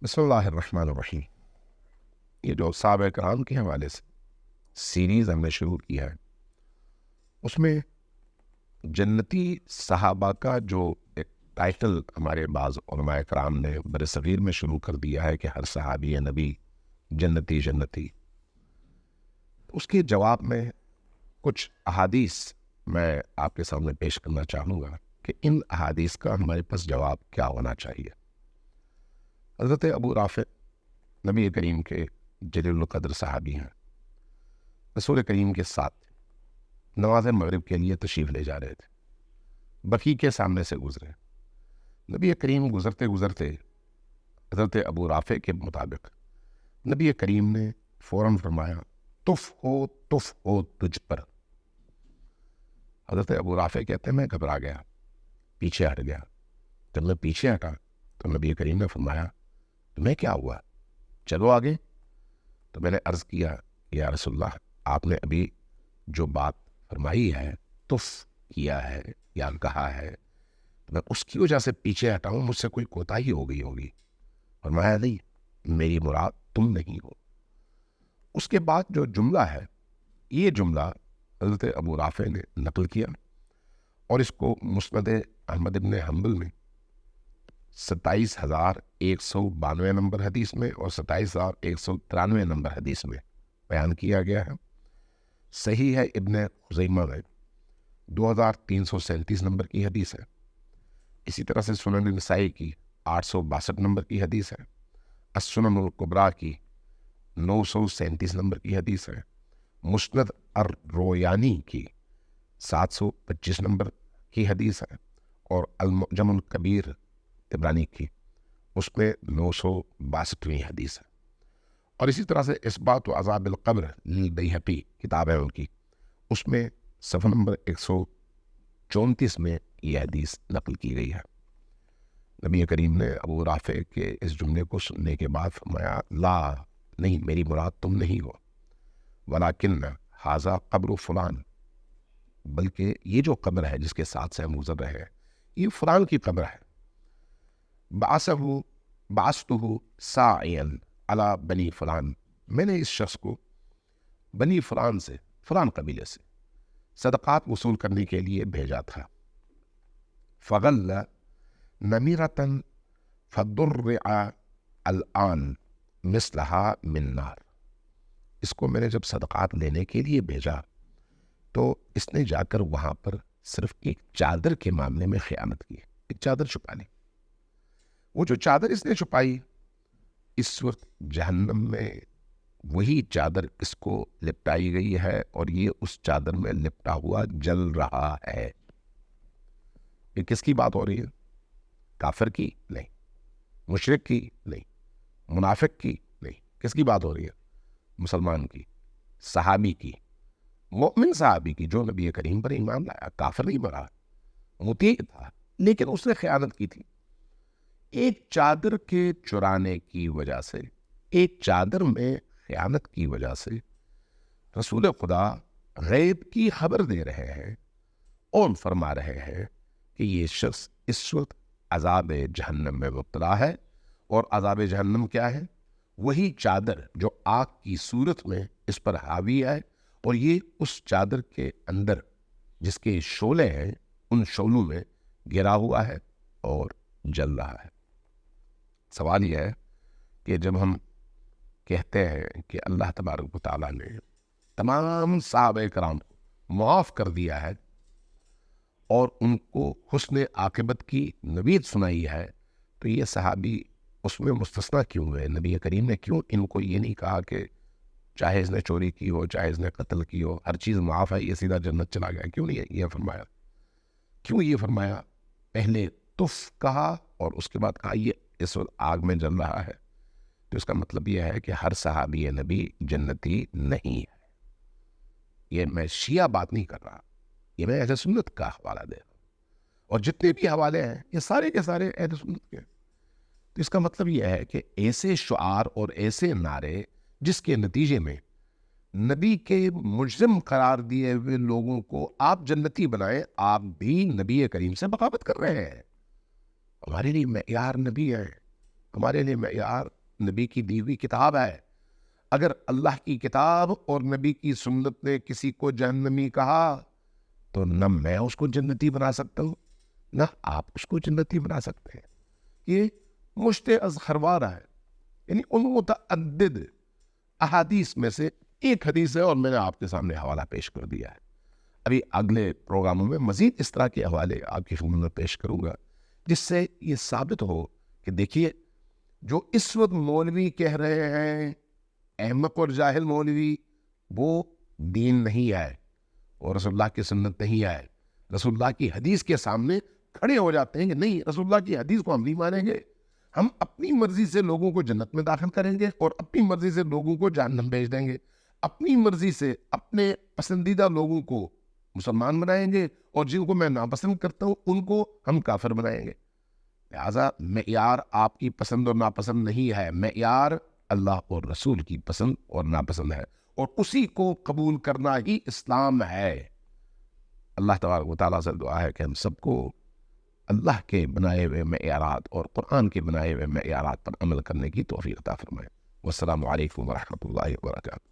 بسم اللہ الرحمن الرحیم. یہ جو صحابہ کرام کے حوالے سے سیریز ہم نے شروع کیا ہے، اس میں جنتی صحابہ کا جو ایک ٹائٹل ہمارے بعض علماء کرام نے برصغیر میں شروع کر دیا ہے کہ ہر صحابی نبی جنتی جنتی، اس کے جواب میں کچھ احادیث میں آپ کے سامنے پیش کرنا چاہوں گا کہ ان احادیث کا ہمارے پاس جواب کیا ہونا چاہیے. حضرت ابو رافع نبی کریم کے جلیل القدر صحابی ہیں. رسول کریم کے ساتھ نماز مغرب کے لیے تشریف لے جا رہے تھے، بقیع کے سامنے سے گزرے. نبی کریم گزرتے گزرتے حضرت ابو رافع کے مطابق نبی کریم نے فوراً فرمایا تف ہو تجھ پر. حضرت ابو رافع کہتے ہیں میں گھبرا گیا، پیچھے ہٹ گیا. جب میں پیچھے ہٹا تو نبی کریم نے فرمایا تمہیں کیا ہوا، چلو آگے. تو میں نے عرض کیا یا رسول اللہ، آپ نے ابھی جو بات فرمائی ہے، تف کیا ہے یا کہا ہے، میں اس کی وجہ سے پیچھے ہٹا ہوں، مجھ سے کوئی کوتاہی ہو گئی ہوگی. فرمایا نہیں، میری مراد تم نہیں ہو. اس کے بعد جو جملہ ہے، یہ جملہ حضرت ابو رافع نے نقل کیا اور اس کو مسند احمد بن حنبل میں 27,192 نمبر حدیث میں اور 27,193 نمبر حدیث میں بیان کیا گیا ہے. صحیح ہے ابن خزیمہ میں 2,337 نمبر کی حدیث ہے. اسی طرح سے سنن نسائی کی 862 نمبر کی حدیث ہے. السنن الکبریٰ کی 937 نمبر کی حدیث ہے. مسند الرویانی کی 725 نمبر کی حدیث ہے اور المعجم الکبیر طبرانی کی اس میں 962ویں حدیث ہے. اور اسی طرح سے اثبات و عذاب القبر للبیہقی کتاب ہے ان کی، اس میں صفحہ نمبر 134 میں یہ حدیث نقل کی گئی ہے. نبی کریم نے ابو رافع کے اس جملے کو سننے کے بعد فرمایا لا، نہیں، میری مراد تم نہیں ہو، ولیکن ھذا قبر فلان، بلکہ یہ جو قبر ہے جس کے ساتھ سے ہم گزر رہے ہیں، یہ فلان کی قبر ہے. بعثتہ ساعیا علی بنی فلان، میں نے اس شخص کو بنی فلان سے، فلان قبیلے سے صدقات وصول کرنے کے لیے بھیجا تھا. فغل نمیرۃ فدرع الآن مثلها من نار، اس کو میں نے جب صدقات لینے کے لیے بھیجا تو اس نے جا کر وہاں پر صرف ایک چادر کے معاملے میں خیانت کی، ایک چادر چھپا لی. وہ جو چادر اس نے چھپائی، اس وقت جہنم میں وہی چادر اس کو لپٹائی گئی ہے اور یہ اس چادر میں لپٹا ہوا جل رہا ہے. یہ کس کی بات ہو رہی ہے؟ کافر کی نہیں، مشرک کی نہیں، منافق کی نہیں. کس کی بات ہو رہی ہے؟ مسلمان کی، صحابی کی، مومن صحابی کی جو نبی کریم پر ایمان لایا، کافر نہیں بنا، مطیع تھا، لیکن اس نے خیانت کی تھی. ایک چادر کے چرانے کی وجہ سے، ایک چادر میں خیانت کی وجہ سے رسول خدا غیب کی خبر دے رہے ہیں اور فرما رہے ہیں کہ یہ شخص اس وقت عذاب جہنم میں مبتلا ہے. اور عذاب جہنم کیا ہے؟ وہی چادر جو آگ کی صورت میں اس پر حاوی ہے اور یہ اس چادر کے اندر جس کے شعلے ہیں، ان شعلوں میں گرا ہوا ہے اور جل رہا ہے. سوال یہ ہے کہ جب ہم کہتے ہیں کہ اللہ تبارک و تعالیٰ نے تمام صحابہ کرام کو معاف کر دیا ہے اور ان کو حسن عاقبت کی نوید سنائی ہے، تو یہ صحابی اس میں مستثنیٰ کیوں ہوئے؟ نبی کریم نے کیوں ان کو یہ نہیں کہا کہ چاہے اس نے چوری کی ہو، چاہے اس نے قتل کی ہو، ہر چیز معاف ہے، یہ سیدھا جنت چلا گیا؟ کیوں نہیں یہ فرمایا؟ کیوں یہ فرمایا؟ پہلے تف کہا اور اس کے بعد کہا یہ اس وقت آگ میں جل رہا ہے. تو اس کا مطلب یہ ہے کہ ہر صحابی نبی جنتی نہیں ہے. یہ میں شیعہ بات نہیں کر رہا، یہ میں اہل سنت کا حوالہ دے رہا ہوں، اور جتنے بھی حوالے ہیں یہ سارے کے سارے اہل سنت کے. تو اس کا مطلب یہ ہے کہ ایسے شعار اور ایسے نعرے جس کے نتیجے میں نبی کے مجرم قرار دیے ہوئے لوگوں کو آپ جنتی بنائیں، آپ بھی نبی کریم سے بغاوت کر رہے ہیں. ہمارے لیے معیار نبی ہے، ہمارے لیے معیار نبی کی دی ہوئی کتاب ہے. اگر اللہ کی کتاب اور نبی کی سنت نے کسی کو جہنمی کہا تو نہ میں اس کو جنتی بنا سکتا ہوں نہ آپ اس کو جنتی بنا سکتے ہیں. یہ مشت از خروارہ ہے، یعنی ان متعدد احادیث میں سے ایک حدیث ہے، اور میں نے آپ کے سامنے حوالہ پیش کر دیا ہے. ابھی اگلے پروگراموں میں مزید اس طرح کے حوالے آپ کی خدمت میں پیش کروں گا، جس سے یہ ثابت ہو کہ دیکھیے جو اس وقت مولوی کہہ رہے ہیں احمق اور جاہل مولوی، وہ دین نہیں ہے اور رسول اللہ کی سنت نہیں ہے. رسول اللہ کی حدیث کے سامنے کھڑے ہو جاتے ہیں کہ نہیں، رسول اللہ کی حدیث کو ہم نہیں مانیں گے، ہم اپنی مرضی سے لوگوں کو جنت میں داخل کریں گے اور اپنی مرضی سے لوگوں کو جہنم بھیج دیں گے، اپنی مرضی سے اپنے پسندیدہ لوگوں کو مسلمان بنائیں گے اور جن کو میں ناپسند کرتا ہوں ان کو ہم کافر بنائیں گے. لہٰذا معیار آپ کی پسند اور ناپسند نہیں ہے، معیار اللہ اور رسول کی پسند اور ناپسند ہے، اور اسی کو قبول کرنا ہی اسلام ہے. اللہ تبارک و تعالیٰ سے دعا ہے کہ ہم سب کو اللہ کے بنائے ہوئے معیارات اور قرآن کے بنائے ہوئے معیارات پر عمل کرنے کی توفیق عطا فرمائے. والسلام علیکم ورحمۃ اللہ وبرکاتہ.